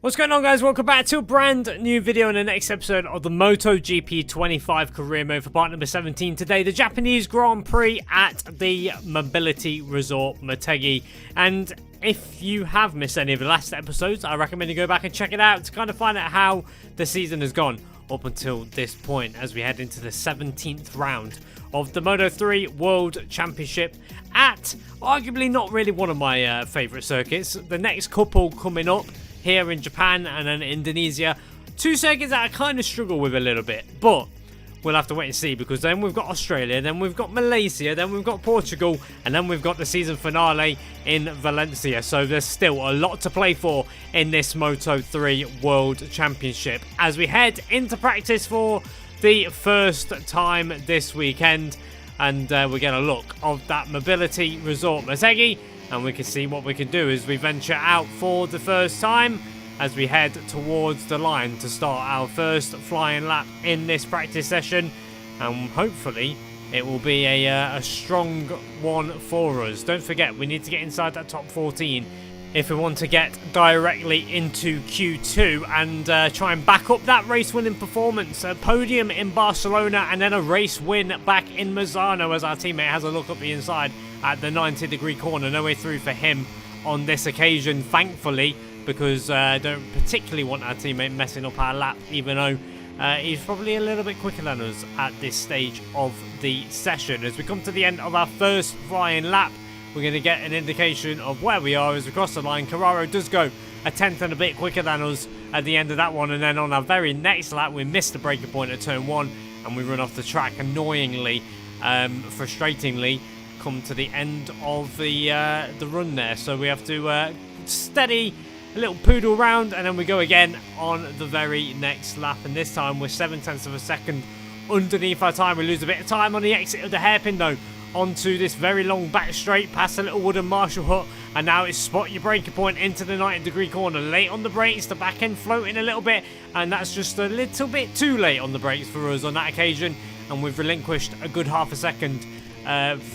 What's going on, guys? Welcome back to a brand new video in the next episode of the MotoGP 25 career mode for part number 17 today, the Japanese Grand Prix at the mobility resort Motegi. And if you have missed any of the last episodes, I recommend you go back and check it out to kind of find out how the season has gone up until this point as we head into the 17th round of the Moto3 World Championship at arguably not really one of my favourite circuits. The next couple coming up here in Japan and then Indonesia. Two circuits that I kind of struggle with a little bit, but we'll have to wait and see, because then we've got Australia, then we've got Malaysia, then we've got Portugal, and then we've got the season finale in Valencia. So there's still a lot to play for in this Moto3 World Championship as we head into practice for the first time this weekend, and we get a look of that mobility resort Motegi, and we can see what we can do as we venture out for the first time as we head towards the line to start our first flying lap in this practice session. And hopefully it will be a strong one for us. Don't forget, we need to get inside that top 14 if we want to get directly into Q2 and try and back up that race-winning performance. A podium in Barcelona and then a race win back in Misano as our teammate has a look up the inside at the 90-degree corner. No way through for him on this occasion, thankfully, because I don't particularly want our teammate messing up our lap, even though he's probably a little bit quicker than us at this stage of the session. As we come to the end of our first flying lap, we're going to get an indication of where we are as we cross the line. Carraro does go a tenth and a bit quicker than us at the end of that one, and then on our very next lap we missed the breaking point at turn 1 and we run off the track annoyingly, frustratingly, come to the end of the run there. So we have to steady a little poodle round, and then we go again on the very next lap, and this time we're 7/10 of a second underneath our time. We lose a bit of time on the exit of the hairpin though, onto this very long back straight past a little wooden marshal hut, and now it's spot your breaking point into the 90-degree corner. Late on the brakes, the back end floating a little bit, and that's just a little bit too late on the brakes for us on that occasion, and we've relinquished a good half a second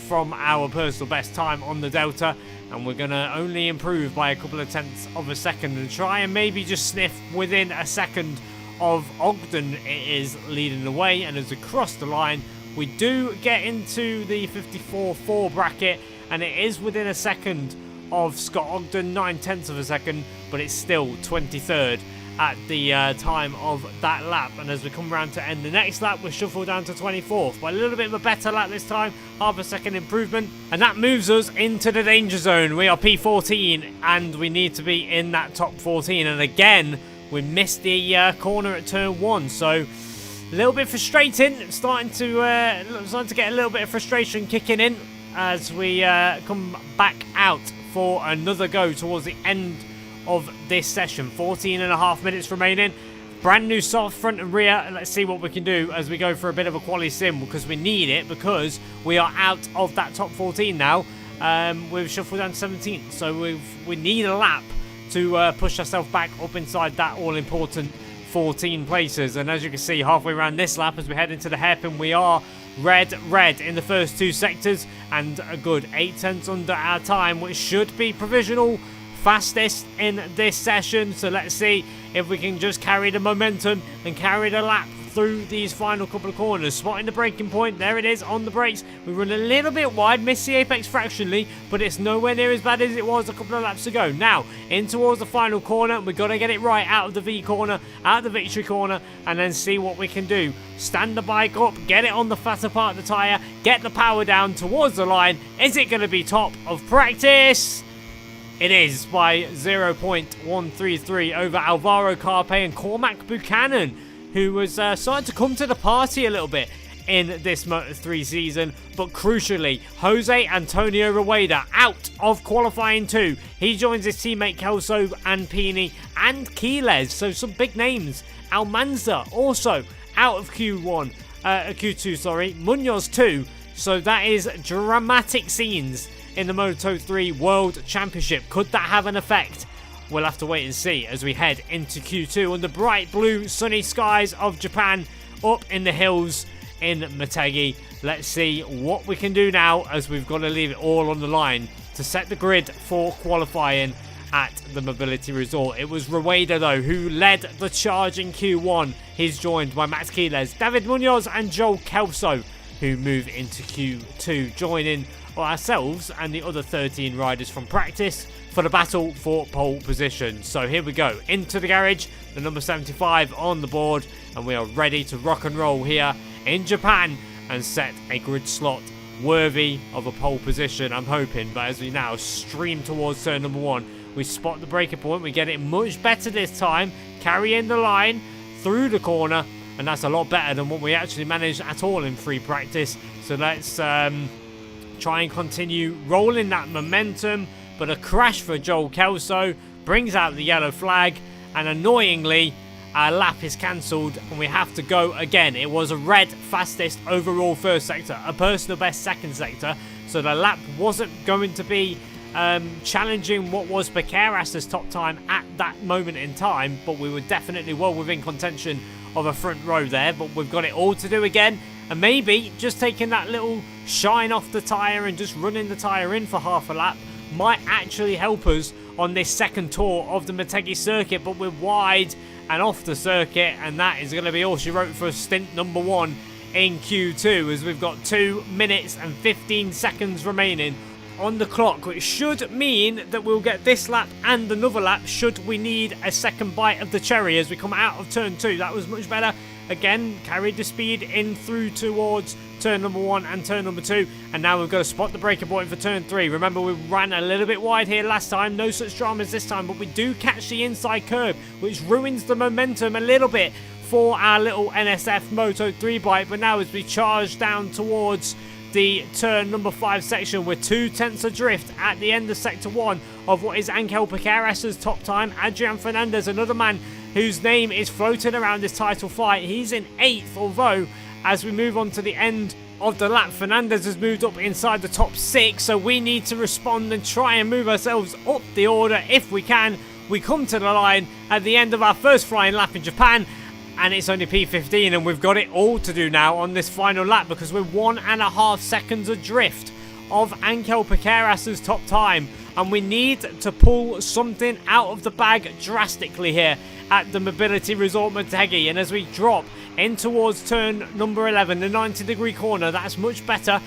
from our personal best time on the Delta, and we're going to only improve by a couple of tenths of a second and try and maybe just sniff within a second of Ogden. It is leading the way, and as we cross the line we do get into the 54.4 bracket, and it is within a second of Scott Ogden, 9/10 of a second, but it's still 23rd at the time of that lap. And as we come around to end the next lap, we're shuffled down to 24th, but a little bit of a better lap this time, half a second improvement, and that moves us into the danger zone. We are P14 and we need to be in that top 14, and again we missed the corner at turn 1, so a little bit frustrating. Starting to get a little bit of frustration kicking in as we come back out for another go towards the end of this session. 14.5 minutes remaining. Brand new soft front and rear. Let's see what we can do as we go for a bit of a quali sim, because we need it, because we are out of that top 14 now. We've shuffled down to 17th, so we need a lap to push ourselves back up inside that all-important 14 places. And as you can see, halfway around this lap as we head into the hairpin, we are red in the first two sectors and a good 8 tenths under our time, which should be provisional fastest in this session. So let's see if we can just carry the momentum and carry the lap through these final couple of corners. Spotting the breaking point, there it is on the brakes. We run a little bit wide, miss the apex fractionally, but it's nowhere near as bad as it was a couple of laps ago. Now in towards the final corner, we've got to get it right out of the V corner, out of the victory corner, and then see what we can do. Stand the bike up, get it on the fatter part of the tyre, get the power down towards the line. Is it going to be top of practice? It is, by 0.133 over Alvaro Carpe and Cormac Buchanan, who was starting to come to the party a little bit in this Moto3 season. But crucially, Jose Antonio Rueda out of qualifying 2. He joins his teammate Kelso and Pini and Quiles, so some big names. Almanza also out of Q2, sorry. Munoz too. So that is dramatic scenes in the Moto3 World Championship. Could that have an effect? We'll have to wait and see as we head into Q2 under bright blue sunny skies of Japan, up in the hills in Motegi. Let's see what we can do now, as we've got to leave it all on the line to set the grid for qualifying at the Mobility Resort. It was Rueda, though, who led the charge in Q1. He's joined by Max Quiles, David Munoz and Joel Kelso, who move into Q2, joining ourselves and the other 13 riders from practice for the battle for pole position. So here we go, into the garage, the number 75 on the board, and we are ready to rock and roll here in Japan and set a grid slot worthy of a pole position, I'm hoping. But as we now stream towards turn number 1, we spot the breaker point, we get it much better this time, carrying the line through the corner, and that's a lot better than what we actually managed at all in free practice. So let's try and continue rolling that momentum. But a crash for Joel Kelso brings out the yellow flag, and annoyingly our lap is cancelled and we have to go again. It was a red fastest overall first sector, a personal best second sector, so the lap wasn't going to be challenging what was Becerras's top time at that moment in time, but we were definitely well within contention of a front row there. But we've got it all to do again, and maybe just taking that little shine off the tyre and just running the tyre in for half a lap might actually help us on this second tour of the Motegi circuit. But we're wide and off the circuit, and that is going to be all she wrote for stint number 1 in Q2, as we've got 2 minutes and 15 seconds remaining on the clock, which should mean that we'll get this lap and another lap should we need a second bite of the cherry as we come out of turn 2. That was much better. Again, carried the speed in through towards turn number 1 and turn number 2, and now we've got to spot the breaker point for turn 3. Remember, we ran a little bit wide here last time, no such dramas this time, but we do catch the inside curb, which ruins the momentum a little bit for our little NSF Moto3 bike. But now as we charge down towards the turn number 5 section, we're 2 tenths adrift at the end of sector 1 of what is Angel Becerras's top time. Adrian Fernandez, another man whose name is floating around this title fight, he's in 8th, although as we move on to the end of the lap, Fernandez has moved up inside the top 6, so we need to respond and try and move ourselves up the order if we can. We come to the line at the end of our first flying lap in Japan, and it's only P15, and we've got it all to do now on this final lap because we're 1.5 seconds adrift of Angel Becerras's top time, and we need to pull something out of the bag drastically here at the Mobility Resort Motegi. And as we drop in towards turn number 11, the 90-degree corner, that's much better.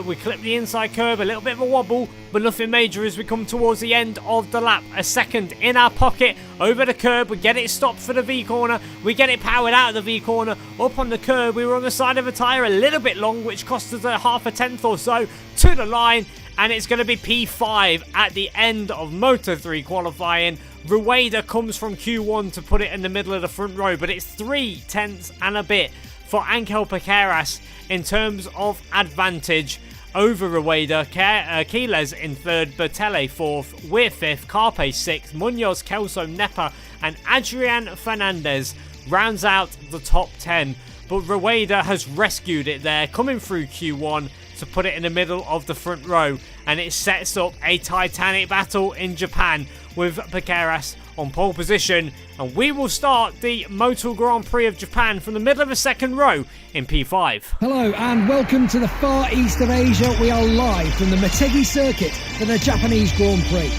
We clip the inside curb, a little bit of a wobble, but nothing major as we come towards the end of the lap. A second in our pocket over the curb. We get it stopped for the V corner. We get it powered out of the V corner. Up on the curb, we were on the side of a tyre a little bit long, which cost us a half a tenth or so to the line. And it's going to be P5 at the end of Moto3 qualifying. Rueda comes from Q1 to put it in the middle of the front row, but it's 3 tenths and a bit for Angel Becerras in terms of advantage over Rueda. Quiles in 3rd, Bertelle 4th, we're 5th, Carpe 6th, Munoz, Kelso, Nepa and Adrian Fernandez rounds out the top 10. But Rueda has rescued it there, coming through Q1 to put it in the middle of the front row, and it sets up a titanic battle in Japan with Becerras on pole position, and we will start the Moto Grand Prix of Japan from the middle of a second row in P5. Hello and welcome to the far east of Asia. We are live from the Motegi circuit for the Japanese Grand Prix.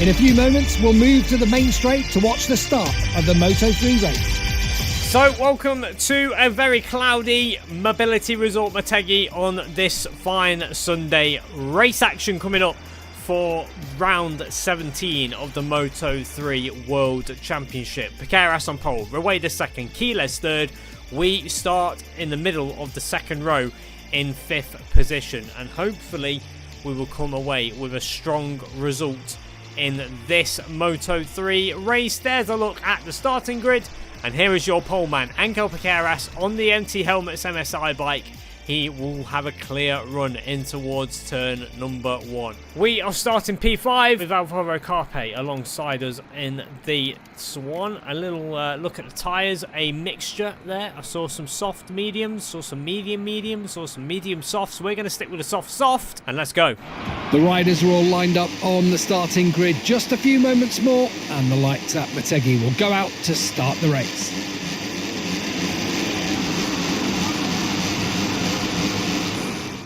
In a few moments we'll move to the main straight to watch the start of the Moto3 race. So, welcome to a very cloudy Mobility Resort Motegi on this fine Sunday. Race action coming up for round 17 of the Moto3 World Championship. Becerras on pole, Rueda second, Quiles third. We start in the middle of the second row in 5th position, and hopefully we will come away with a strong result in this Moto3 race. There's a look at the starting grid. And here is your pole man, Angel Becerras on the MT Helmets MSI bike. He will have a clear run in towards turn number 1. We are starting P5 with Alvaro Carpe alongside us in the Swan. A little look at the tyres, a mixture there. I saw some soft mediums, saw some mediums, saw some medium softs. We're going to stick with the soft, and let's go. The riders are all lined up on the starting grid. Just a few moments more and the lights at Motegi will go out to start the race.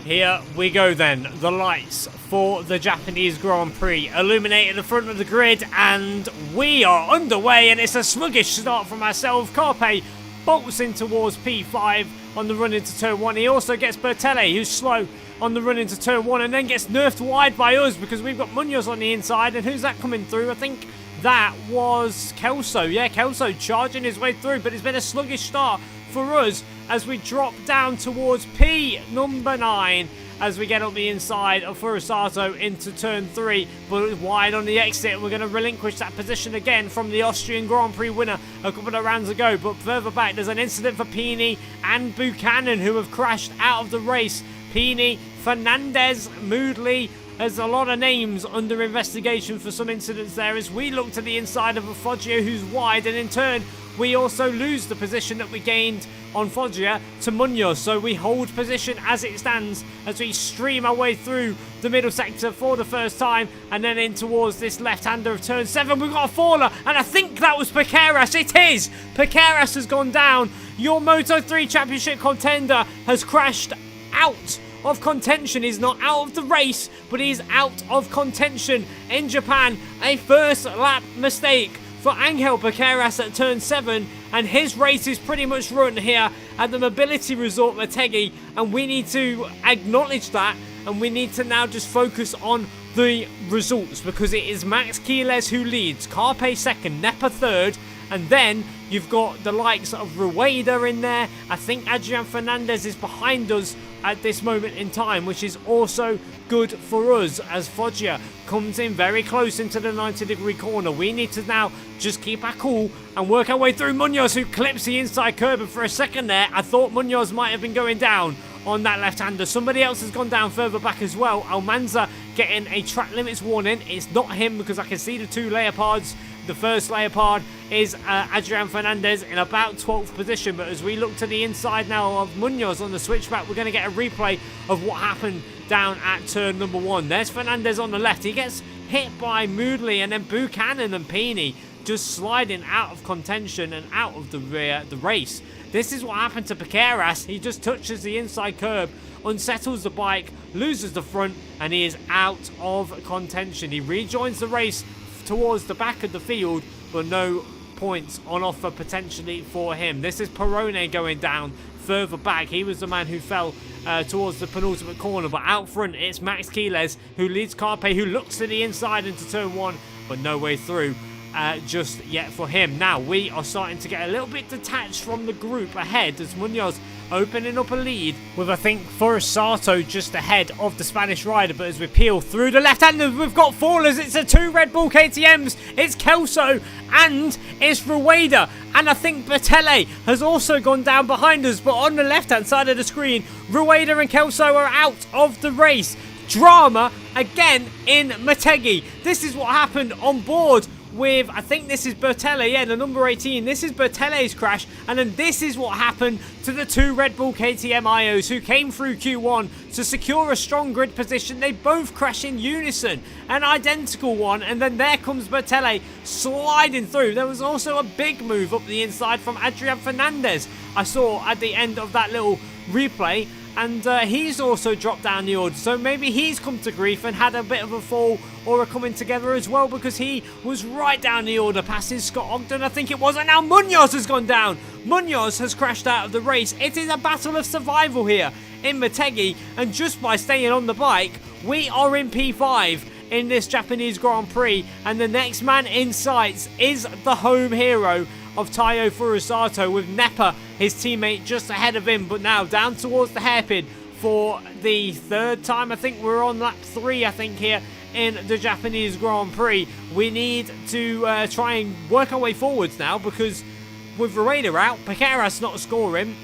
Here we go then. The lights for the Japanese Grand Prix illuminating the front of the grid, and we are underway, and it's a sluggish start from ourselves. Carpe bolts in towards P5 on the run into turn 1. He also gets Bertelli, who's slow on the run into turn 1, and then gets nerfed wide by us because we've got Munoz on the inside. And who's that coming through? I think that was Kelso. Yeah, Kelso charging his way through, but it's been a sluggish start for us as we drop down towards P number 9 as we get up the inside of Furusato into turn 3, but wide on the exit. We're going to relinquish that position again from the Austrian Grand Prix winner a couple of rounds ago. But further back, there's an incident for Pini and Buchanan, who have crashed out of the race. Pini, Fernandez, Moodley. There's a lot of names under investigation for some incidents there as we look to the inside of a Foggia who's wide, and in turn we also lose the position that we gained on Foggia to Munoz. So we hold position as it stands as we stream our way through the middle sector for the first time, and then in towards this left-hander of turn 7. We've got a faller, and I think that was Piqueras. It is! Piqueras has gone down. Your Moto3 Championship contender has crashed out of contention. He's not out of the race, but he's out of contention in Japan. A first lap mistake for Angel Piqueras at turn 7, and his race is pretty much run here at the Mobility Resort Motegi, and we need to acknowledge that, and we need to now just focus on the results, because it is Max Quiles who leads, Carpe second, Nepa third, and then you've got the likes of Rueda in there. I think Adrian Fernandez is behind us at this moment in time, which is also good for us as Foggia comes in very close into the 90-degree corner. We need to now just keep our cool and work our way through Munoz, who clips the inside curb, and for a second there I thought Munoz might have been going down on that left-hander. Somebody else has gone down further back as well. Almanza getting a track limits warning. It's not him because I can see the two leopards. The first leopard is Adrian Fernandez in about 12th position, but as we look to the inside now of Munoz on the switchback, we're going to get a replay of what happened down at turn number 1. There's Fernandez on the left. He gets hit by Moodley, and then Buchanan and Pini just sliding out of contention and out of the race. This is what happened to Piqueras. He just touches the inside curb, unsettles the bike, loses the front, and he is out of contention. He rejoins the race towards the back of the field, but no points on offer potentially for him. This is Perrone going down further back. He was the man who fell towards the penultimate corner, but out front it's Max Quiles who leads Carpe, who looks to the inside into turn 1, but no way through just yet for him. Now we are starting to get a little bit detached from the group ahead as Munoz opening up a lead with, I think, Furusato just ahead of the Spanish rider. But as we peel through the left-hander, we've got fallers. It's the two Red Bull KTMs. It's Kelso and it's Rueda. And I think Bertelli has also gone down behind us. But on the left-hand side of the screen, Rueda and Kelso are out of the race. Drama again in Motegi. This is what happened on board with, I think this is Bertelli, yeah, the number 18. This is Bertelli's crash, and then this is what happened to the two Red Bull KTM IOs who came through Q1 to secure a strong grid position. They both crash in unison, an identical one, and then there comes Bertelli sliding through. There was also a big move up the inside from Adrian Fernandez I saw at the end of that little replay, and he's also dropped down the order, so maybe he's come to grief and had a bit of a fall or a coming together as well, because he was right down the order, passing Scott Ogden, I think it was, and now Munoz has gone down. Munoz has crashed out of the race. It is a battle of survival here in Motegi, and just by staying on the bike, we are in P5 in this Japanese Grand Prix, and the next man in sights is the home hero of Tayo Furusato, with Nepa, his teammate, just ahead of him, but now down towards the hairpin for the third time. I think we're on lap 3, I think, here in the Japanese Grand Prix. We need to try and work our way forwards now, because with Rueda out, Piqueras not scoring,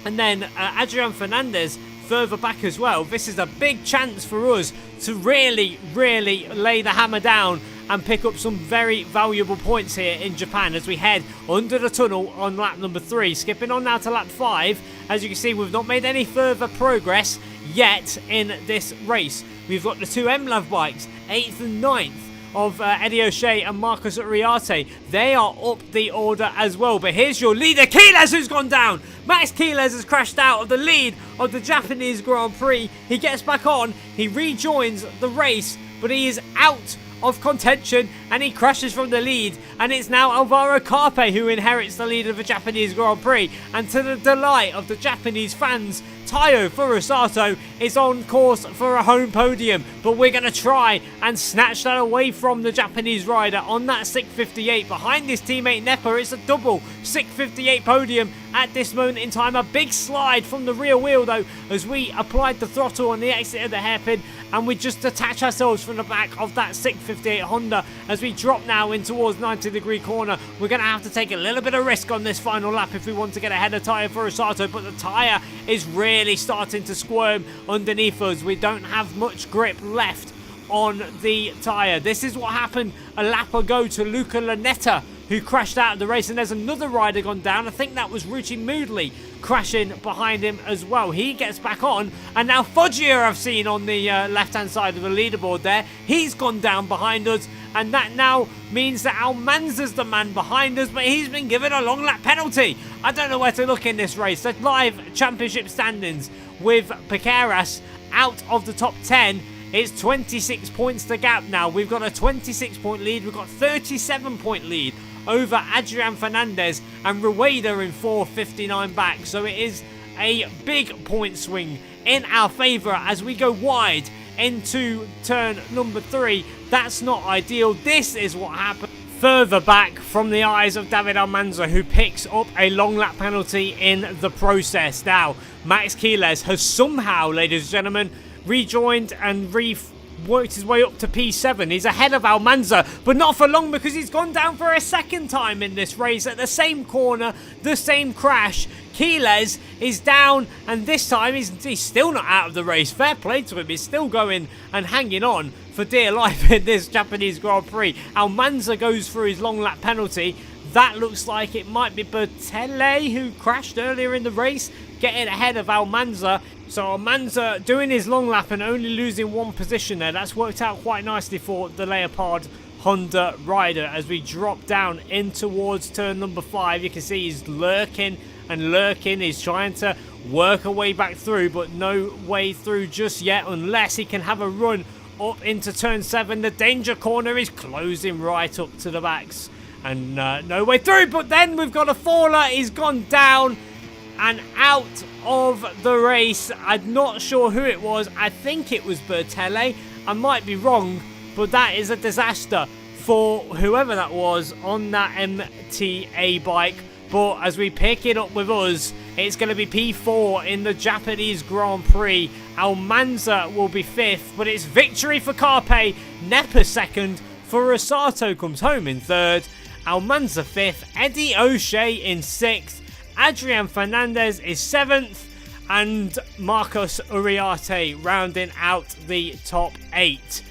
and then Adrian Fernandez further back as well. This is a big chance for us to really, really lay the hammer down and pick up some very valuable points here in Japan as we head under the tunnel on lap number 3. Skipping on now to lap 5. As you can see, we've not made any further progress yet in this race. We've got the two MLAV bikes, 8th and 9th, of Eddie O'Shea and Marcus Uriarte. They are up the order as well. But here's your leader, Quiles, who's gone down. Max Quiles has crashed out of the lead of the Japanese Grand Prix. He gets back on, he rejoins the race, but he is out of contention and he crashes from the lead, and it's now Alvaro Carpe who inherits the lead of the Japanese Grand Prix, and to the delight of the Japanese fans, Tayo Furusato is on course for a home podium, but we're going to try and snatch that away from the Japanese rider on that 658 behind his teammate Nepa. It's a double 658 podium at this moment in time. A big slide from the rear wheel though as we applied the throttle on the exit of the hairpin, and we just detach ourselves from the back of that 658 Honda as we drop now in towards 90-degree corner. We're going to have to take a little bit of risk on this final lap if we want to get ahead of Tayo Furusato, but the tyre is really starting to squirm underneath us. We don't have much grip left on the tyre. This is what happened a lap ago to Luca Lanetta, who crashed out of the race, and there's another rider gone down. I think that was Ruchi Moodley crashing behind him as well. He gets back on, and now Foggia I've seen on the left-hand side of the leaderboard there. He's gone down behind us, and that now means that Almanza's the man behind us, but he's been given a long lap penalty. I don't know where to look in this race. The live championship standings with Piqueras out of the top 10. It's 26 points to gap now. We've got a 26-point lead. We've got 37-point lead over Adrian Fernandez and Rueda in 4:59 back. So it is a big point swing in our favour as we go wide into turn number 3. That's not ideal. This is what happened further back from the eyes of David Almanza, who picks up a long lap penalty in the process. Now, Max Quiles has somehow, ladies and gentlemen, rejoined and worked his way up to P7. He's ahead of Almanza, but not for long because he's gone down for a second time in this race at the same corner, the same crash. Quiles is down, and this time he's still not out of the race. Fair play to him. He's still going and hanging on for dear life in this Japanese Grand Prix. Almanza goes for his long lap penalty. That looks like it might be Bertele, who crashed earlier in the race, getting ahead of Almanza. So Almanza doing his long lap and only losing one position there. That's worked out quite nicely for the Leopard Honda rider as we drop down in towards turn number 5. You can see he's lurking and lurking. He's trying to work a way back through, but no way through just yet unless he can have a run up into turn 7. The danger corner is closing right up to the backs, and no way through. But then we've got a faller. He's gone down and out of the race. I'm not sure who it was. I think it was Bertele. I might be wrong, but that is a disaster for whoever that was on that MTA bike. But as we pick it up with us, it's going to be P4 in the Japanese Grand Prix. Almanza will be 5th, but it's victory for Carpe. Nepa 2nd. Furusato comes home in 3rd. Almanza 5th. Eddie O'Shea in 6th. Adrian Fernandez is 7th, and Marcus Uriarte rounding out the top 8.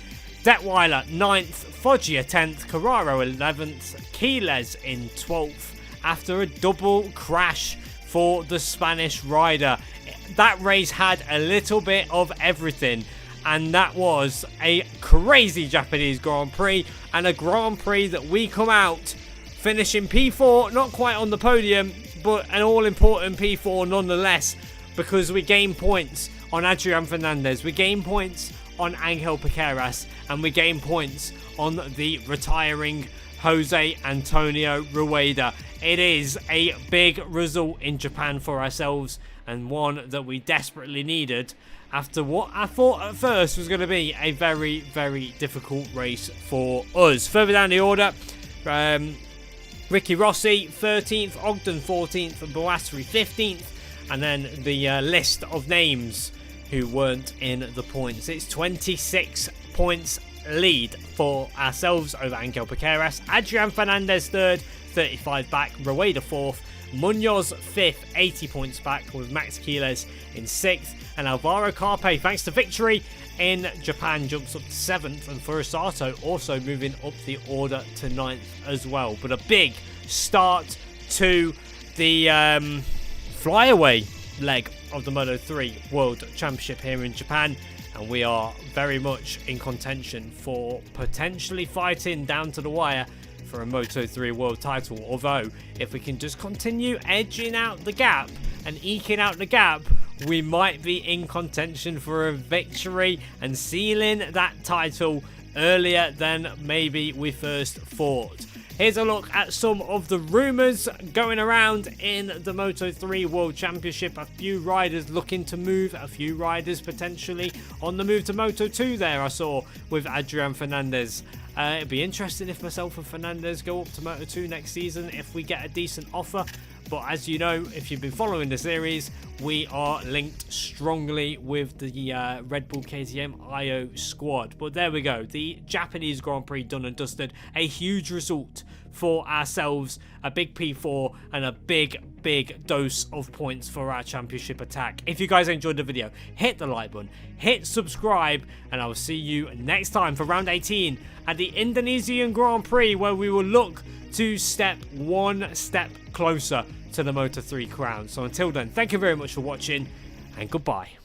Detweiler 9th, Foggia 10th, Carraro 11th, Quiles in 12th after a double crash for the Spanish rider. That race had a little bit of everything, and that was a crazy Japanese Grand Prix, and a Grand Prix that we come out finishing P4, not quite on the podium, but an all-important P4 nonetheless, because we gain points on Adrian Fernandez, we gain points on Angel Piqueras, and we gain points on the retiring Jose Antonio Rueda. It is a big result in Japan for ourselves, and one that we desperately needed after what I thought at first was going to be a very, very difficult race for us. Further down the order, Ricky Rossi 13th, Ogden 14th, and Boasri 15th, and then the list of names who weren't in the points. It's 26 points lead for ourselves over Angel Piqueras. Adrian Fernandez 3rd, 35 back. Rueda 4th. Munoz 5th, 80 points back, with Max Quiles in 6th. And Alvaro Carpe, thanks to victory in Japan, jumps up to 7th. And Furusato also moving up the order to 9th as well. But a big start to the flyaway leg of the Moto3 World Championship here in Japan. and we are very much in contention for potentially fighting down to the wire for a Moto3 World title. Although, if we can just continue edging out the gap and eking out the gap, we might be in contention for a victory and sealing that title earlier than maybe we first thought. Here's a look at some of the rumours going around in the Moto3 World Championship. A few riders looking to move, a few riders potentially on the move to Moto2 there, I saw, with Adrian Fernandez. It'd be interesting if myself and Fernandez go up to Moto2 next season if we get a decent offer. But as you know, if you've been following the series, we are linked strongly with the Red Bull KTM IO squad. But there we go, the Japanese Grand Prix done and dusted. A huge result for ourselves, a big P4 and a big dose of points for our championship attack. If you guys enjoyed the video, hit the like button, hit subscribe, and I will see you next time for round 18 at the Indonesian Grand Prix, where we will look to step one step closer to the Moto3 crown. So until then, thank you very much for watching, and goodbye.